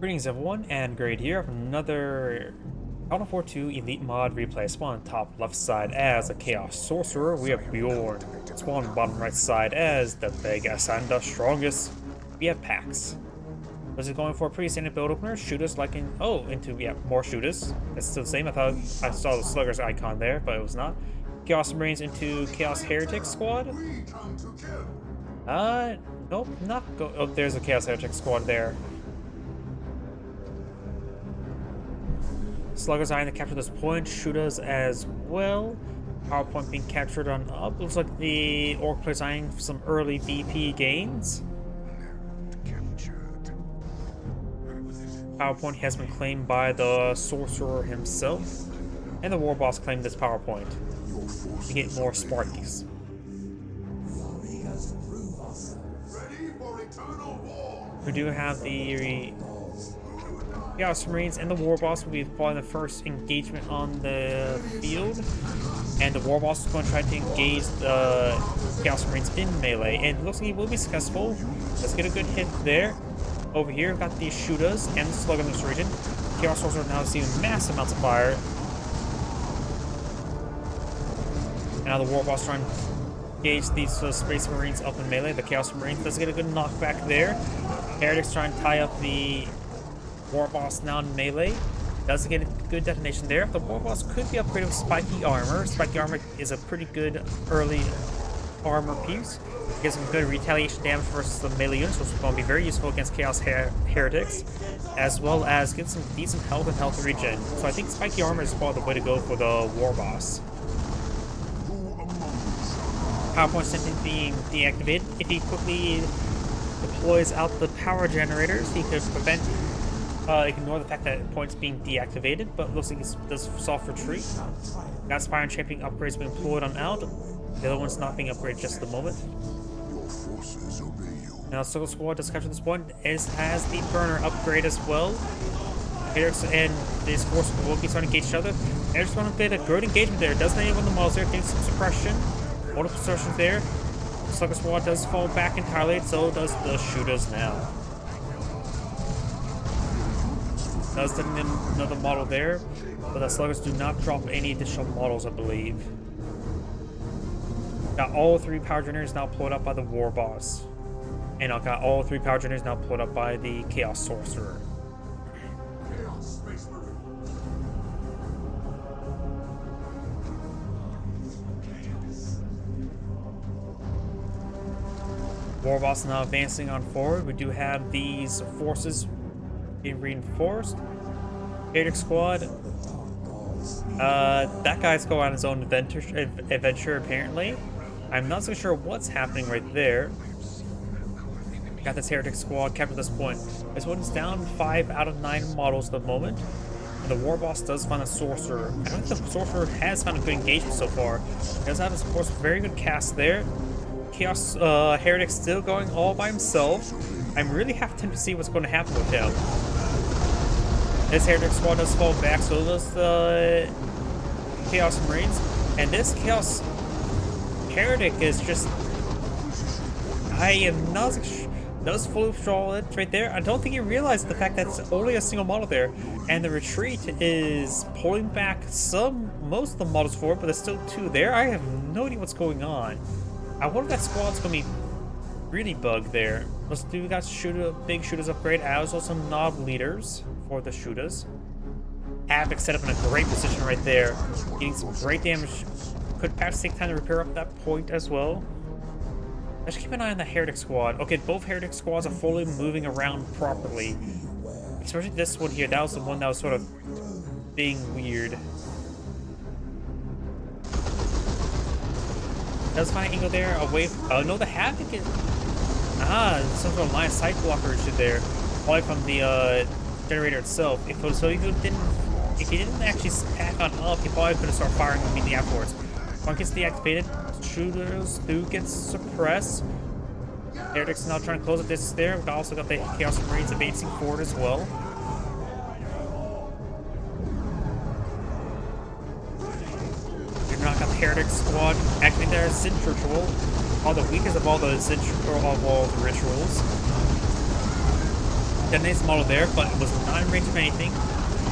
Greetings everyone, and Grade here from another Counter 4-2 Elite Mod replay. Spawn top left side as a Chaos Sorcerer, we have Bjorn. Spawn bottom right side as the biggest and the strongest, we have Pax. This is going for a pretty standard build opener. Shooters more shooters. It's still the same. I thought I saw the Slugger's icon there, but it was not. Chaos Marines into Chaos Heretic squad. Nope, not go. Oh, there's a Chaos Heretic squad there. Sluggers eyeing to capture this point, shooters as well. Power point being captured on up. Looks like the Orc player's eyeing for some early BP gains. Power point has been claimed by the Sorcerer himself. And the War Boss claimed this power point to get more Sparkies. We do have the Chaos Marines and the War Boss will be following the first engagement on the field, and the War Boss is going to try to engage the Chaos Marines in melee, and it looks like he will be successful. Let's get a good hit there. Over here, we've got the shooters and the slug in this region. Chaos Sorcerer now receiving massive amounts of fire. And now the War Boss trying to engage these Space Marines up in melee. The Chaos Marines does get a good knockback there. Heretics trying to tie up the War Boss now in melee. Does get a good detonation there. The War Boss could be upgraded with Spiky Armor. Spiky Armor is a pretty good early armor piece. Gives some good retaliation damage versus the melee units, which is going to be very useful against Chaos Heretics, as well as get some decent health and health regen. So I think Spiky Armor is probably the way to go for the War Boss. PowerPoint simply being deactivated. If he quickly deploys out the power generators, he could prevent ignore the fact that points being deactivated, but looks like he does soft retreat. Got Spire and Champion upgrades being employed on out. The other one's not being upgraded just at the moment. Now Circle Squad does capture this point. It has the burner upgrade as well. Heretics and this force will be starting to engage each other. Heretics going to get a great engagement there. Does any one of the models there, getting some suppression. Multiple suppressions there. Slugger Squad does fall back entirely, so does the shooters now. Does another model there, but the Sluggers do not drop any additional models, I believe. Got all three power generators now pulled up by the War Boss. And I've got all three power generators now pulled up by the Chaos Sorcerer. War Boss now advancing on forward. We do have these forces being reinforced. Heretic Squad. That guy's going on his own adventure apparently. I'm not so sure what's happening right there. Got this Heretic Squad kept at this point. This one's down 5 out of 9 models at the moment. And the War Boss does find a Sorcerer. I don't think the Sorcerer has found a good engagement so far. He does have, of course, a very good cast there. Chaos Heretic still going all by himself. I'm really half tempted to see what's going to happen with him. This Heretic Squad does fall back, so does the Chaos Marines. And this Chaos Heretic is just... I am not... does fully withdraw it right there. I don't think he realized the fact that it's only a single model there. And the retreat is pulling back most of the models forward, but there's still 2 there. I have no idea what's going on. I wonder if that squad's going to be really bugged there. Let's do, we got big shooters upgrade, as well as some knob leaders for the shooters. Havoc set up in a great position right there, getting some great damage. Could perhaps take time to repair up that point as well. Let's keep an eye on the Heretic Squad. Okay, both Heretic Squads are fully moving around properly. Especially this one here. That was the one that was sort of being weird. Does find an angle there away from... Oh no, the Havoc is... some sort of line of sight blocker issue there. Probably from the generator itself. If he didn't actually pack on up, he probably could have started firing immediately afterwards. One gets deactivated. Shooters do get suppressed. Heretics now trying to close the distance there. We've also got the Chaos Marines advancing forward as well. We've now got the Heretic Squad activating their Cinch Ritual. All the weakest of all the rituals. Detonates model there, but it was not in range of anything.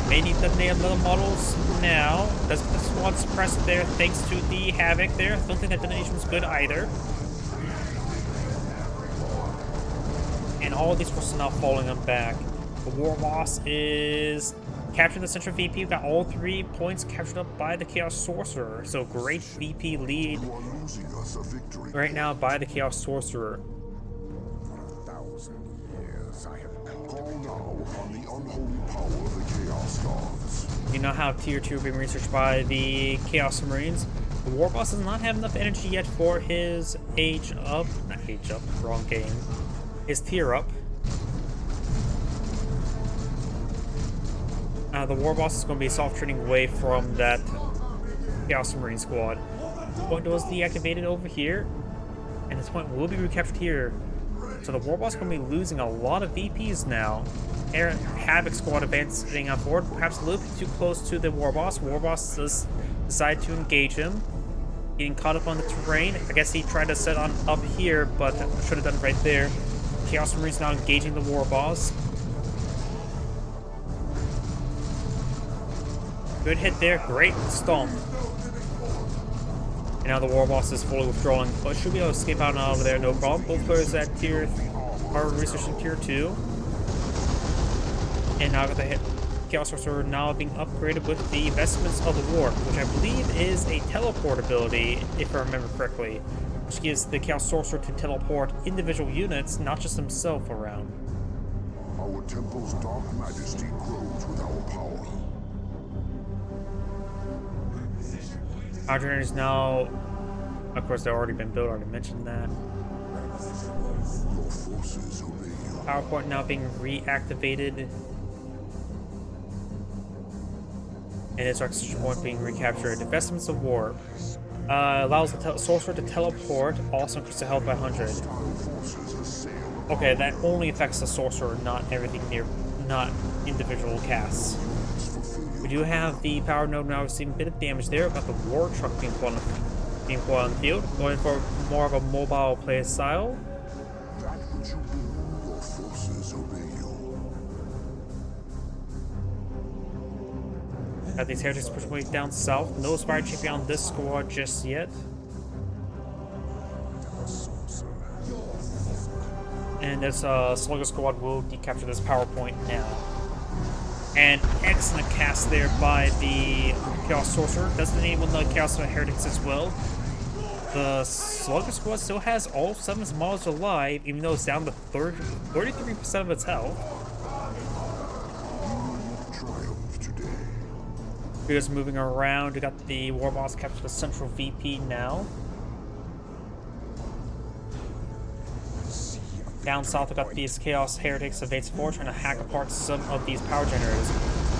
May need to detonate other models now. Does the squad suppress there thanks to the Havoc there? I don't think that detonation was good either. And all of these forces now falling them back. The War Boss is capturing the Central VP. We've got all 3 points captured up by the Chaos Sorcerer. So great VP lead right now by the Chaos Sorcerer. You now have Tier 2 being researched by the Chaos Marines. The War Boss does not have enough energy yet for his age up. Not age up, wrong game. His tier up. The War Boss is going to be soft trading away from that Chaos Marine squad. This point was deactivated over here, and this point will be recaptured here. So the War Boss is going to be losing a lot of VPs now. Havoc squad advancing forward, perhaps a little bit too close to the War Boss. War Boss does decide to engage him. Getting caught up on the terrain. I guess he tried to set on up here, but should have done it right there. Chaos Marines now engaging the War Boss. Good hit there, great stomp. And now the War Boss is fully withdrawing, but should be able to escape out and over there, no problem. Both players at tier are researching tier 2. And now got the hit. Chaos Sorcerer now being upgraded with the Vestments of the War, which I believe is a teleport ability, if I remember correctly, which gives the Chaos Sorcerer to teleport individual units, not just himself, around. Our temple's dark majesty grows with our power. Power generators now, of course, they've already been built. I already mentioned that. Your forces obey you. Power point now being reactivated. And its oxygen point being recaptured. Vestments of War allows the sorcerer to teleport, also increase the health by 100. Okay, that only affects the sorcerer, not everything near, not individual casts. We do have the power node now receiving a bit of damage there. We've got the war truck being put on the field, going for more of a mobile play style. That which you do, your forces obey you. Got these heretics pushing way down south. No Spire Champion on this squad just yet. And this Slugger squad will decapture this power point now. And excellent cast there by the Chaos Sorcerer. Does the name of the Chaos Heretics as well. The Slugger squad still has all 7 models alive, even though it's down to 33% of its health. We're just moving around. We got the War Boss capture the Central VP now. Down south, we got these Chaos Heretics advancing forward, trying to hack apart some of these power generators.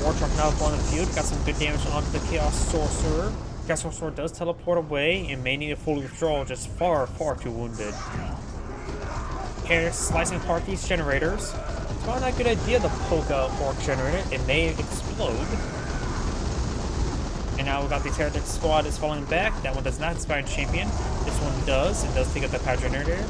War Truck now on the field, got some good damage onto the Chaos Sorcerer. Chaos Sorcerer does teleport away and may need a full withdrawal, just far, far too wounded. Here, slicing apart these generators. It's not a good idea to poke a Orc generator, it may explode. And now we got the Heretic squad is falling back. That one does not inspire champion. This one does. It does take up the power generator.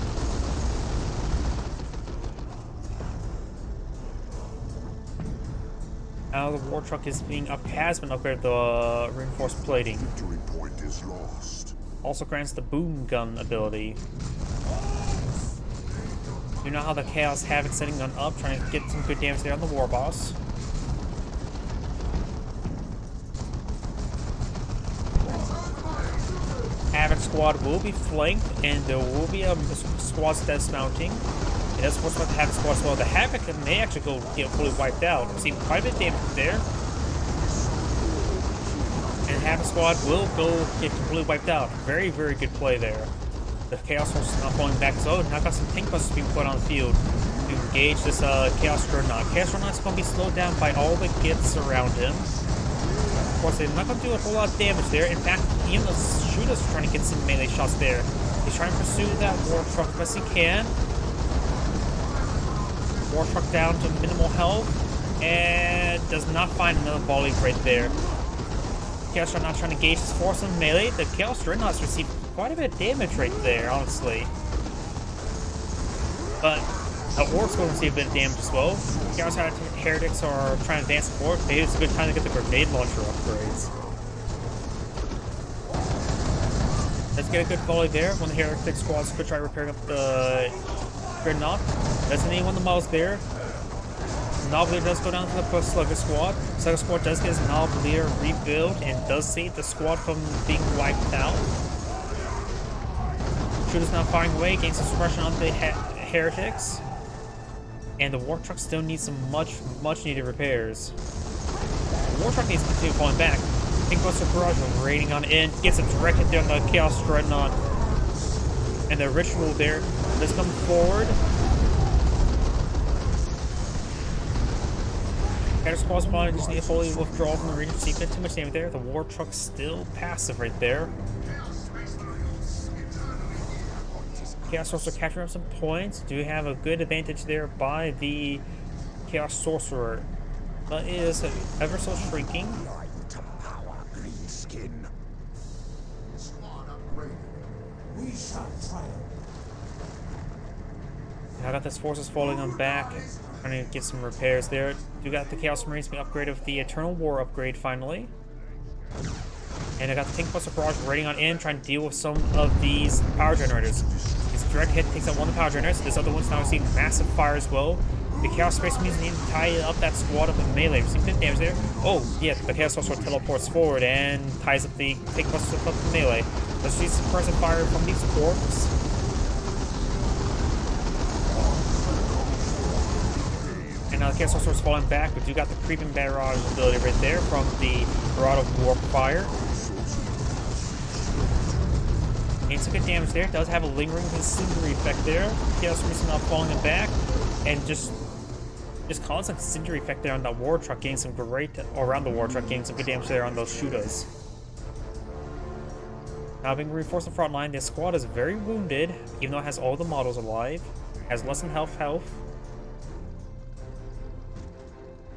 Now the war truck is being has been upgraded the reinforced plating. Victory point is lost. Also grants the boom gun ability. You know how the Chaos Havoc setting gun up, trying to get some good damage there on the War Boss. Havoc squad will be flanked, and there will be a squad dismounting. It does force about the Havoc squad as well. The Havoc may actually go get fully wiped out. We've seen quite a bit of damage there. And Havoc squad will go get completely wiped out. Very, very good play there. The Chaos Force is not falling back, so now got some tank buses being put on the field to engage this Chaos Dreadnought. Chaos Dreadnought is going to be slowed down by all the gits around him. Of course, they're not going to do a whole lot of damage there. In fact, even the shooters are trying to get some melee shots there. He's trying to pursue that war truck as best he can. War truck down to minimal health, and does not find another volley right there. Chaos Dreadnought trying to gauge his force on melee. The Chaos Dreadnought's received quite a bit of damage right there, honestly. But Orcs going to receive a bit of damage as well. Chaos Heretics are trying to advance forward. Maybe it's a good time to get the grenade launcher upgrades. Let's get a good volley there. When the Heretic squads could try repairing up the Dreadnought. Doesn't need one of the models there. Knob Leader does go down to the Slugger Squad. Slugger Squad does get his Knob Leader rebuild and does save the squad from being wiped out. Shooter's now firing away, getting some suppression on the Heretics. And the War Truck still needs some much needed repairs. The War Truck needs to continue falling back. Pinkbuster Barrage raiding on in, gets a direct hit down the Chaos Dreadnought. And the Ritual there does come forward. Header Squad's spawning, just need a fully withdrawal from the region. See, too much damage there. The War Truck's still passive right there. Chaos Sorcerer capturing up some points. Do have a good advantage there by the Chaos Sorcerer. But it is ever so shrinking. Now I got this forces falling on back. Trying to get some repairs there. You got the Chaos Marines being upgraded with the Eternal War upgrade finally. And I got the Pink Buster Barrage raiding on in, trying to deal with some of these power generators. This direct hit takes out one of the power generators. This other one's now receiving massive fire as well. The Chaos Space Marines need to tie up that squad up in melee. Receiving good damage there. Oh, yeah, the Chaos Sorcerer teleports forward and ties up the Pink Buster up in melee. Let's see some suppressive fire from these orcs. And now the Chaos Sorcerer's falling back, but you got the creeping barrage ability right there from the Barrage of Warp Fire. And some good damage there. It does have a lingering incendiary effect there. Chaos Marines now falling back, and just causing some incendiary effect there on that War Truck, getting some great, or around the War Truck, getting some good damage there on those shooters. Now being reinforced in the front line, this squad is very wounded, even though it has all the models alive. Has less than health.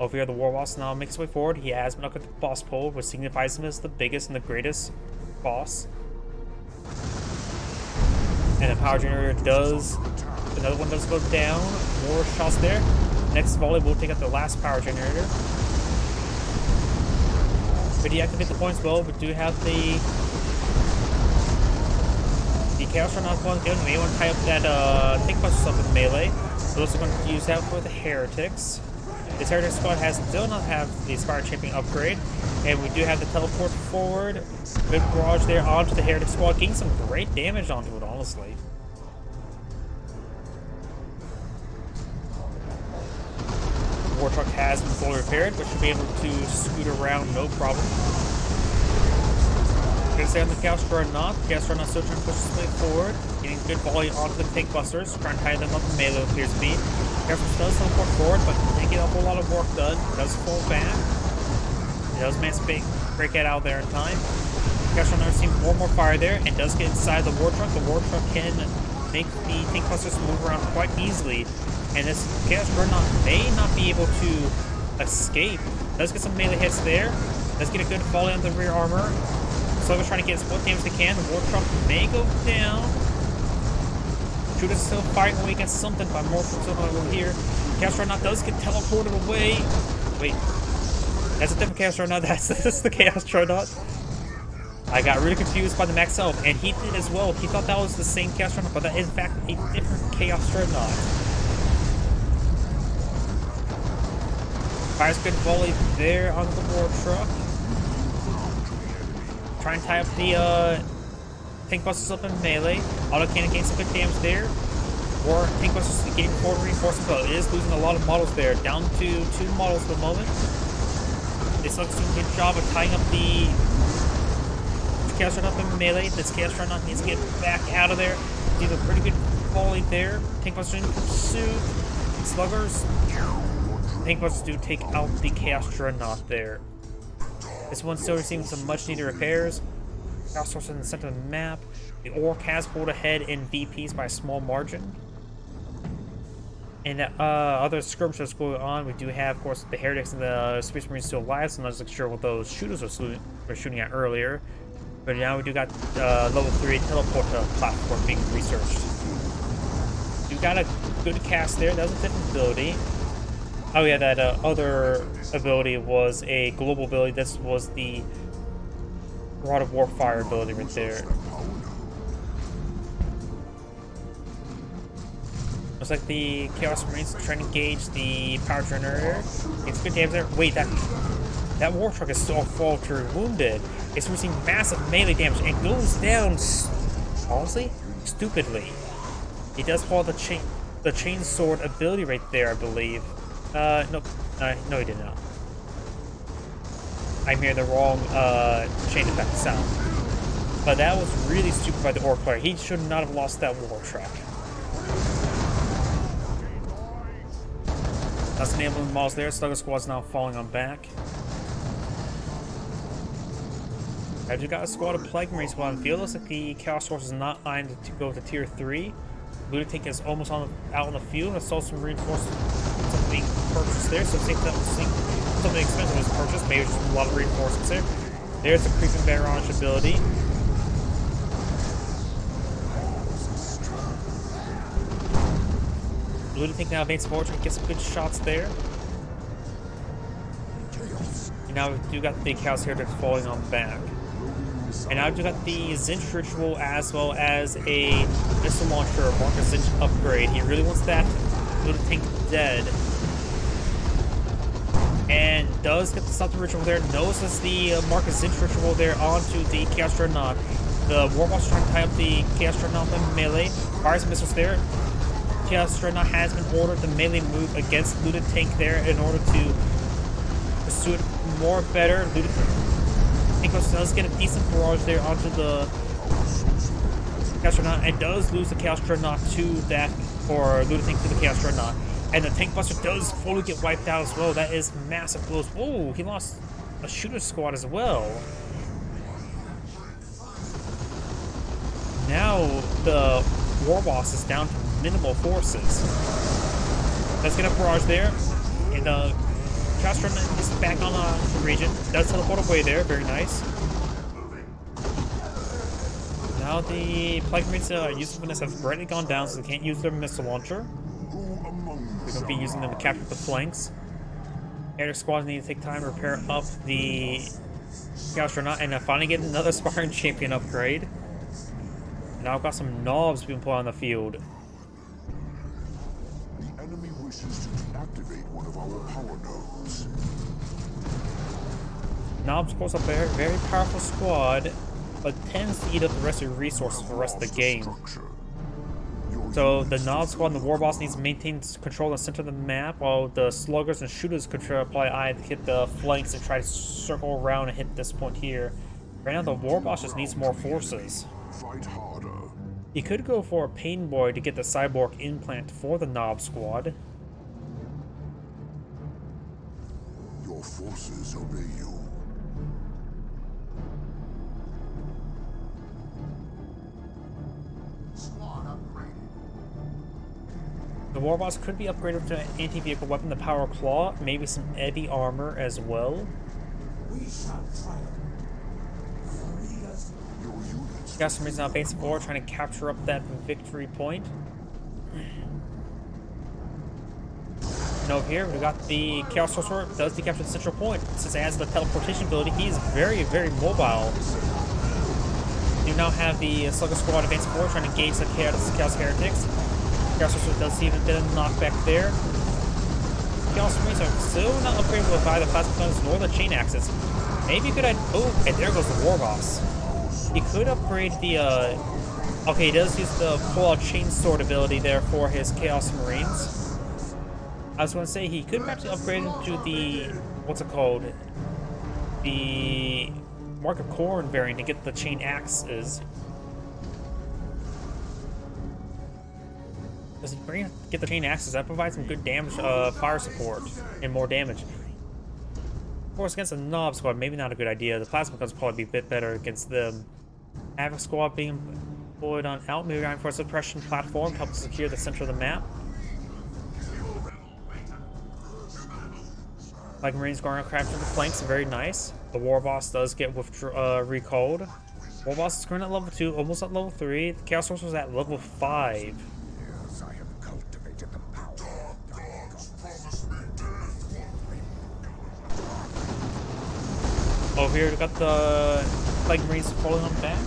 Over here, the War Boss now makes his way forward. He has been up at the boss pole, which signifies him as the biggest and the greatest boss. And the power generator does. Another one does go down. More shots there. Next volley will take out the last power generator. We deactivate the points well. We do have the Chaos Run not going good. We may want to tie up that Tank Buster stuff with melee. So those are going to use that for the Heretics. This Heretic squad still not have the Inspired Champion upgrade, and we do have the teleport forward. Good barrage there onto the Heretic squad, getting some great damage onto it, honestly. War Truck has been fully repaired, but should be able to scoot around no problem. Gonna stay on the Chaos Dreadnought. Chaos Dreadnought still trying to push his way forward, getting good volley onto the Tank Busters, trying to tie them up in melee with appears to be. Chaos does teleport forward, but didn't get a whole lot of work done. Does fall back. It does manage to break it out there in time. Chaos Dreadnought seeing more fire there, and does get inside the War Truck. The War Truck can make the Tank Busters move around quite easily, and this Chaos Dreadnought may not be able to escape. Does get some melee hits there. Does get a good volley on the rear armor. Slugger's trying to get as much damage as they can. The War Truck may go down. Shooter's still fighting away against something, but more still over here. Chaos Dreadnought does get teleported away. Wait. That's a different Chaos Dreadnought. That's the Chaos Dreadnought. I got really confused by the max health, and he did as well. He thought that was the same Chaos Dreadnought, but that is in fact a different Chaos Dreadnought. Fires good volley there on the War Truck. Try and tie up the Tank Busters up in melee. Auto Cannon gains some good damage there. Or Tank Busters getting forward reinforcement, but it is losing a lot of models there. Down to 2 models at the moment. This looks doing a good job of tying up the Chaos Run up in melee. This Chaos Run needs to get back out of there. Did a pretty good volley there. Tank Busters in pursuit. Sluggers. Tank Busters do take out the Chaos Dreadnought there. This one's still receiving some much needed repairs. Chaos Sorcerer in the center of the map. The Orc has pulled ahead in VPs by a small margin. And other skirmishes going on. We do have, of course, the Heretics and the Space Marines still alive, so I'm not sure what those shooters were shooting at earlier. But now we do got level 3 teleport platform being researched. You got a Good cast there. That was a different ability. Oh yeah, that other ability was a global ability. This was the Rod of Warfire ability right there. Looks like the Chaos Marines trying to engage the power generator. It's good damage there. Wait, that war truck is still falter wounded. It's receiving massive melee damage and goes down honestly, stupidly. He does pull the chain sword ability right there, I believe. Nope. No, he did not. I'm hearing the wrong chain effect sound. But that was really stupid by the orc player. He should not have lost that war truck. That's enabling models there. Slugger Squad's now falling on back. I just got a squad of Plague Marines on the field. Looks like the Chaos Force is not eyeing to go to tier 3. Lunatic is almost out on the field. I saw some reinforcements being purchased there, so it seems that something expensive was purchased. Maybe just a lot of reinforcements there. There's the creeping barrage ability. Lunatic now advances forward to get some good shots there. And now we do got the Chaos Heretics falling on back. And now we do got the Zinch Ritual as well as a missile launcher, Marcus Zinch upgrade. He really wants that Lunatic dead. And does get the Something Ritual there. Notices the Marcus Zinch Ritual there onto the Chaos Dreadnought. The Warboss trying to tie up the Chaos Dreadnought in melee. Fires missiles there. Chaos Dreadnought has been ordered to melee move against Lunatic there in order to pursue it more better. Lunatic does get a decent barrage there onto the Chaos Dreadnought and does lose the Chaos Dreadnought to that, or Lunatic to the Chaos Dreadnought. And the Tank Buster does fully get wiped out as well. That is massive blows. Oh, he lost a shooter squad as well. Now the Warboss is down to minimal forces. Let's get a barrage there. And the Chaos Dreadnought is back on the region. Does teleport away there. Very nice. Now the Plague Marines' usefulness has greatly gone down, so they can't use their missile launcher. They're going to be using them to capture the flanks. Air squads need to take time to repair up the Chaos Dreadnought and finally get another Spartan Champion upgrade. Now I've got some knobs being put on the field. The enemy wishes to deactivate one of our power nodes. Knobs, of course, a very, very powerful squad, but tends to eat up the rest of your resources for the rest of the game. So the Knob squad and the Warboss needs to maintain control in the center of the map, while the sluggers and shooters could try to apply eye to hit the flanks and try to circle around and hit this point here. Right now the Warboss just needs more forces. Fight harder. He could go for a Pain Boy to get the cyborg implant for the Knob squad. Your forces obey you. The Warboss could be upgraded to an anti-vehicle weapon, the Power Claw, maybe some heavy armor as well. Chaos Marines now advancing forward, trying to capture up that victory point. And over here, we've got the Chaos Sorcerer, does decapture the central point. Since it has the teleportation ability, he is very, very mobile. You now have the Slugger Squad advancing forward, trying to engage the Chaos Heretics. Chaos Sorcerer does see a bit of knockback there. Chaos Marines are still not upgradable with either plasma guns nor the chain axes. Maybe you could add. Oh, and there goes the Warboss. He could upgrade the. Okay, he does use the pull-out chain sword ability there for his Chaos Marines. I was going to say he could actually upgrade into the. What's it called? The Mark of Corn variant to get the chain axes. Does it get the chain axes? That provides some good damage, fire support, and more damage. Of course, against the Knob squad, maybe not a good idea. The plasma guns probably be a bit better against them. Havoc squad being deployed on out, moving around for a suppression platform, helps secure the center of the map. Like Marines going around crafting the flanks, very nice. The Warboss does get recalled. Warboss is currently at level 2, almost at level 3. The Chaos Sorcerer is at level 5. I have cultivated the Over here, we got the Plague Marines falling on back.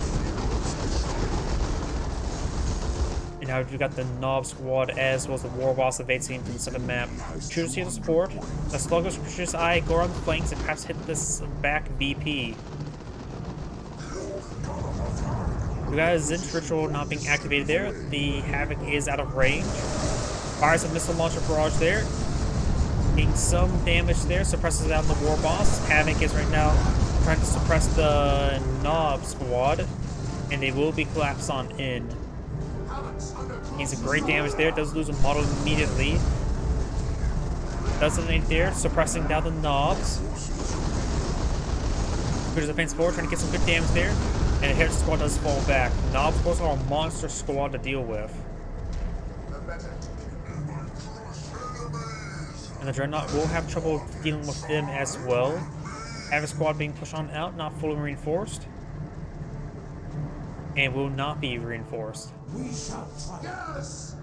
And now we got the Knob Squad as well as the War Boss advancing to the second map. Shooters here to support. The Sluggish Precious Eye go around the flanks and perhaps hit this back BP. We got a Zinch Ritual not being activated there. The Havoc is out of range. Fires a missile launcher barrage there. Getting some damage there. Suppresses down the War Boss. Havoc is right now trying to suppress the Knob Squad. And they will be collapsed on in. Gains some great damage there. Does lose a model immediately. Does something there. Suppressing down the Knobs. Shooters advance forward. Trying to get some good damage there. And the Heritage Squad does fall back. Knob Squads are a monster squad to deal with. And the Dreadnought will have trouble dealing with them as well. Havoc Squad being pushed on out, not fully reinforced. And will not be reinforced. We shall try. Yes!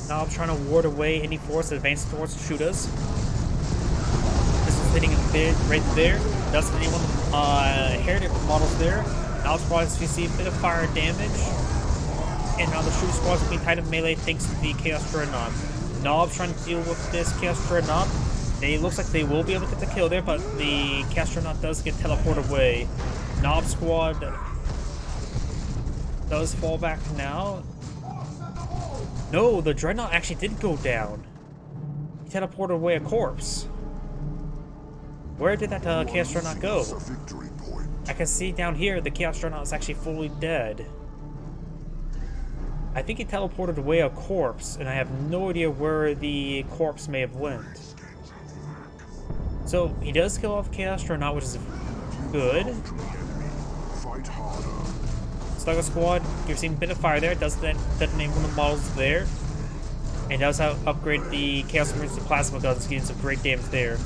Knob trying to ward away any force that advances towards the shooters. This is hitting a bit right there. Doesn't anyone Heritage models there. Knob Squads, you see a bit of fire damage. And now the shooter squads being tied up melee thanks to the Chaos Dreadnought. Knob trying to deal with this Chaos Dreadnought. It looks like they will be able to get the kill there, but the Chaos Dreadnought does get teleported away. Knob Squad does fall back now. No, the Dreadnought actually did go down. He teleported away a corpse. Where did that Chaos Dreadnought go? I can see down here the Chaos Dreadnought is actually fully dead. I think he teleported away a corpse, and I have no idea where the corpse may have went. So, he does kill off Chaos Dreadnought, which is good. Slugger Squad, you're seeing a bit of fire there. It does detonate one of the models there. And does upgrade the Chaos Marines to Plasma Guns, getting some great damage there.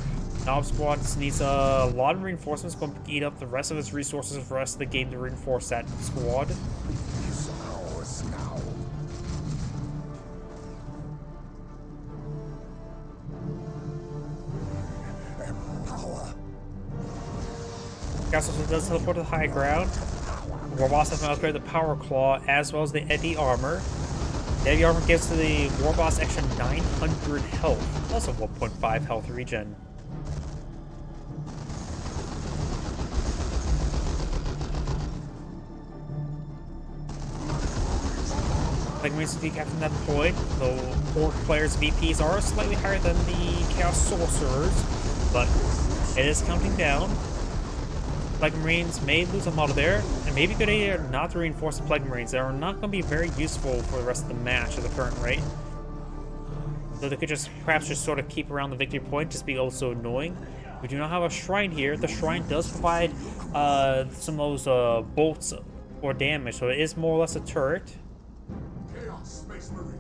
Knob Squad needs a lot of reinforcements, going to eat up the rest of its resources for the rest of the game to reinforce that squad. Castle does teleport to the high ground. War Boss has now upgraded the Power Claw as well as the Eddy Armor. The Eddy Armor gives to the War Boss extra 900 health, plus a 1.5 health regen. Like Marines decapitating that point, the Orc players' VPs are slightly higher than the Chaos Sorcerers, but it is counting down. Plague Marines may lose a model there, and maybe good idea not to reinforce the Plague Marines. They are not going to be very useful for the rest of the match at the current rate. So they could just perhaps just sort of keep around the victory point, just be also annoying. We do not have a shrine here. The shrine does provide some of those bolts or damage, so it is more or less a turret. Chaos Space Marines.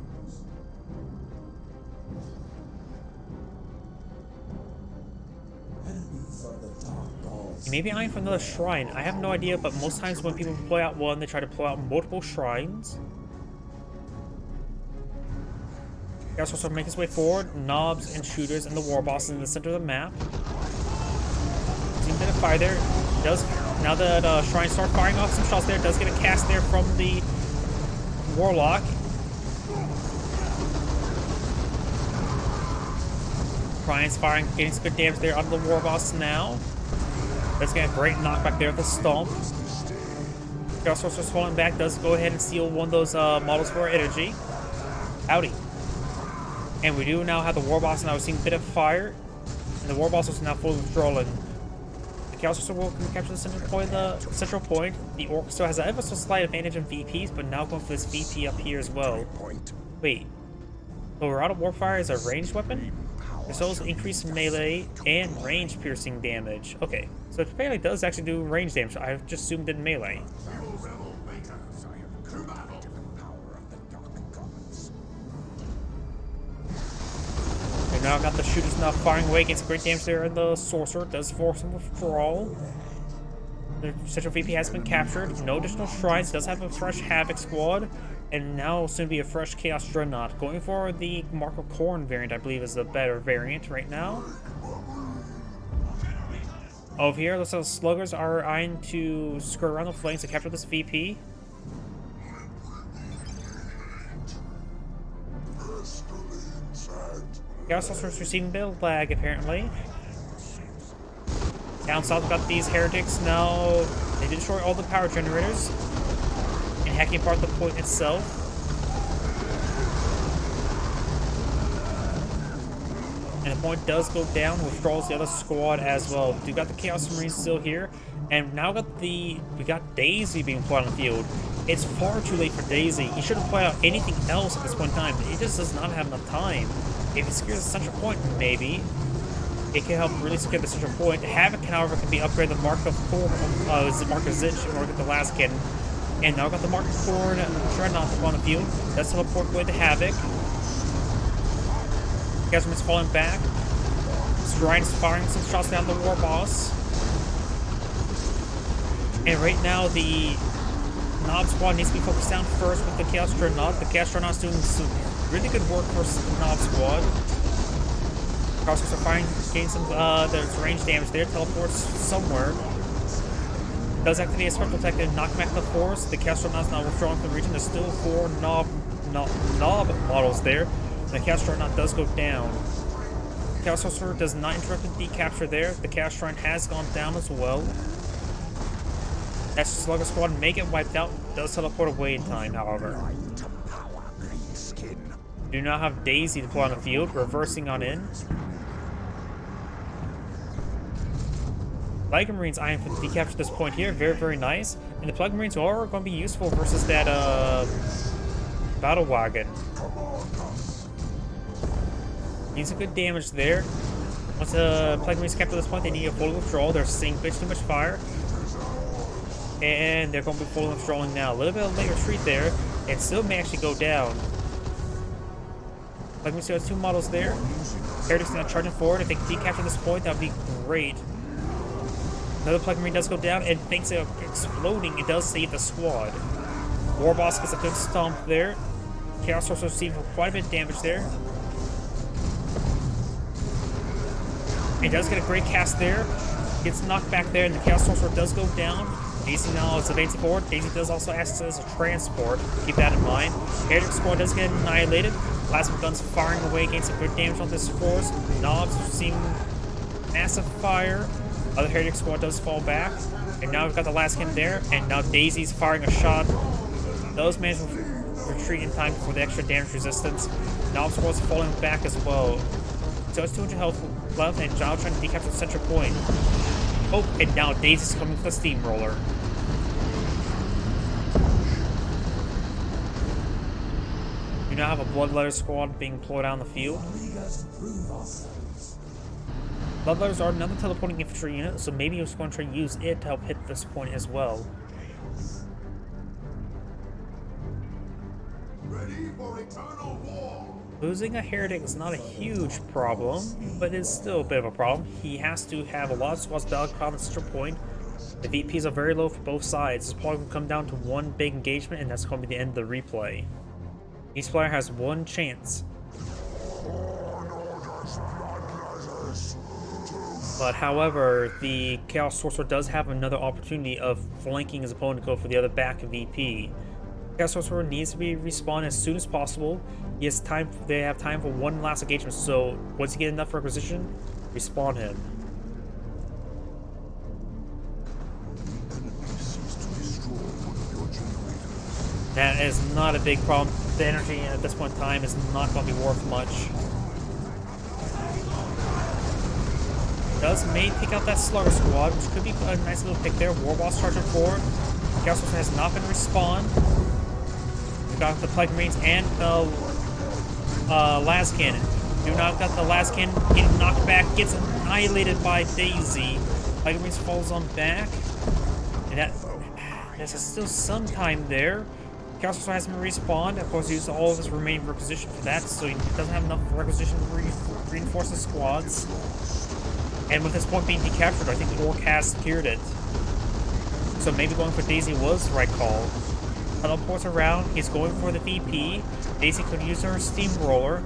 Maybe eyeing for another shrine. I have no idea, but most times when people pull out one, they try to pull out multiple shrines. Chaos Sorcerer make his way forward. Knobs and shooters and the War Boss in the center of the map. Seeing a bit of fire there. Does now that shrine start firing off some shots there. Does get a cast there from the Warlock. Shrines firing, getting some good damage there on the War Boss now. Does get a great knockback there with the Stomp. Chaos Sorcerer's falling back, does go ahead and steal one of those models for energy. Howdy. And we do now have the War Boss now seeing a bit of fire. And the War Boss is now fully withdrawing. The Chaos Sorcerer will capture the central point. The Orc still has an ever so slight advantage in VPs, but now going for this VP up here as well. Wait. So we're out of Warfire as a ranged weapon? This also increased melee and range piercing damage. Okay, so it apparently does actually do range damage. I just assumed it did melee. And now got the shooters now firing away against great damage there, and the Sorcerer does force some withdrawal. The Central VP has been captured. No additional shrines. Does have a fresh Havoc squad. And now soon to be a fresh Chaos Dreadnought. Going for the Mark of Corn variant, I believe, is the better variant right now. Over here, looks like the sluggers are eyeing to skirt around the flanks to capture this VP. Chaos Sorcerer's receiving a bit of lag, apparently. Down south, we've got these heretics now. They did destroy all the power generators and hacking apart the point itself. And the point does go down, withdraws the other squad as well. We got the Chaos Marines still here, and now we got Daisy being put on the field. It's far too late for Daisy. He should have played out anything else at this point in time. He just does not have enough time. If he secures the central point, maybe it can help really secure the central point. Havoc, however, can be upgraded the Mark of Corn, Mark of Zich, in order to get the last cannon. And now got the Mark of Corn Dreadnought on the field. That's teleport away to Havoc. Gasman's falling back. Strine's firing some shots down the War Boss. And right now, the Knob Squad needs to be focused down first with the Chaos Dreadnought. The Chaos Dreadnought's doing some really good work versus the Knob Squad. Crossers are firing, getting some there's range damage there. Teleports somewhere. Does activate a special attack and knock back the force. The Chaos Dreadnought's now withdrawing from the region. There's still 4 knob models there. The Chaos Dreadnought does go down. Chaos Sorcerer does not interrupt the decapture there. The Chaos Shrine has gone down as well. That Slugger Squad may get wiped out. Does teleport away in time, however. Do not have Daisy to pull on the field, reversing on in. Plague Marines eyeing for the decapture at this point here. Very, very nice. And the Plague Marines are going to be useful versus that Battle Wagon. Needs some good damage there. Once the Plague Marines capture this point, they need a full withdrawal. They're seeing bitch too much fire. And they're going to be fully withdrawing now. A little bit of late retreat there. And still may actually go down. Plague Marines has 2 models there. Heretics now charging forward. If they can decapture this point, that would be great. Another Plague Marine does go down, and thanks to exploding, it does save the squad. War Boss gets a good stomp there. Chaos Sorcerer receiving quite a bit of damage there. It does get a great cast there. Gets knocked back there, and the Chaos Sorcerer does go down. Daisy now is advancing forward. Daisy does also act as a transport. Keep that in mind. Heretic Squad does get annihilated. Plasma guns firing away, gains some good damage on this force. Knobs receiving massive fire. Other Heretic Squad does fall back. And now we've got the last cannon there. And now Daisy's firing a shot. Those managed to retreat in time for the extra damage resistance. Knob Squad's falling back as well. So it's 200 health left, and John trying to decapture the central point. Oh, and now Daisy's coming with a steamroller. You now have a Bloodletter Squad being deployed on the field. Bloodletters are another teleporting infantry unit, so maybe he's going to try to use it to help hit this point as well. Ready for eternal war. Losing a heretic is not a huge problem, but it's still a bit of a problem. He has to have a lot of squads battle on the central point. The VPs are very low for both sides. It's probably going to come down to one big engagement, and that's going to be the end of the replay. Each player has one chance. But however, the Chaos Sorcerer does have another opportunity of flanking his opponent to go for the other back VP. Chaos Sorcerer needs to be respawned as soon as possible. He has time. They have time for one last engagement. So once you get enough requisition, respawn him. That is not a big problem. The energy at this point in time is not going to be worth much. Does may pick out that Slugger Squad, which could be a nice little pick there. War Boss charging forward. Chaos Sorcerer has not been respawned. We've got the Plague Marines and the Las Cannon. Do not got the Las Cannon getting knocked back, gets annihilated by Daisy. Plague Marines falls on back. And there's still some time there. Chaos Sorcerer hasn't been respawned. Of course, he used all of his remaining requisition for that, so he doesn't have enough requisition to reinforce the squads. And with this point being decaptured, I think the Orc has secured it. So maybe going for Daisy was the right call. teleports around. He's going for the VP. Daisy could use her steamroller.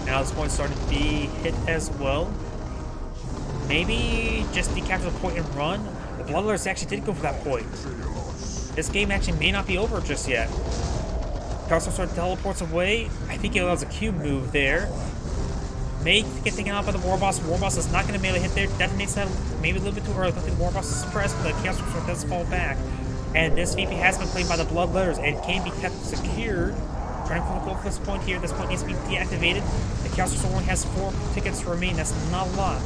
Now this point's starting to be hit as well. Maybe just decapture the point and run. The Bloodletters actually did go for that point. This game actually may not be over just yet. Castle sort of teleports away. I think it was a cube move there. May get taken out by the Warboss. Warboss is not going to melee hit there. Detonates that maybe a little bit too early. I think Warboss is suppressed, but the Chaos Sword does fall back. And this VP has been played by the Bloodletters and can be kept secured. Trying to go for this point here. This point needs to be deactivated. The Chaos Sword only has 4 tickets to remain. That's not a lot.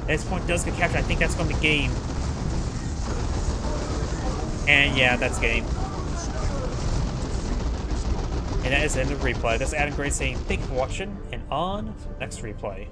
This point does get captured. I think that's going to be game. And yeah, that's game. And that is the end of the replay. This is Adam Gray saying thank you for watching, and on to the next replay.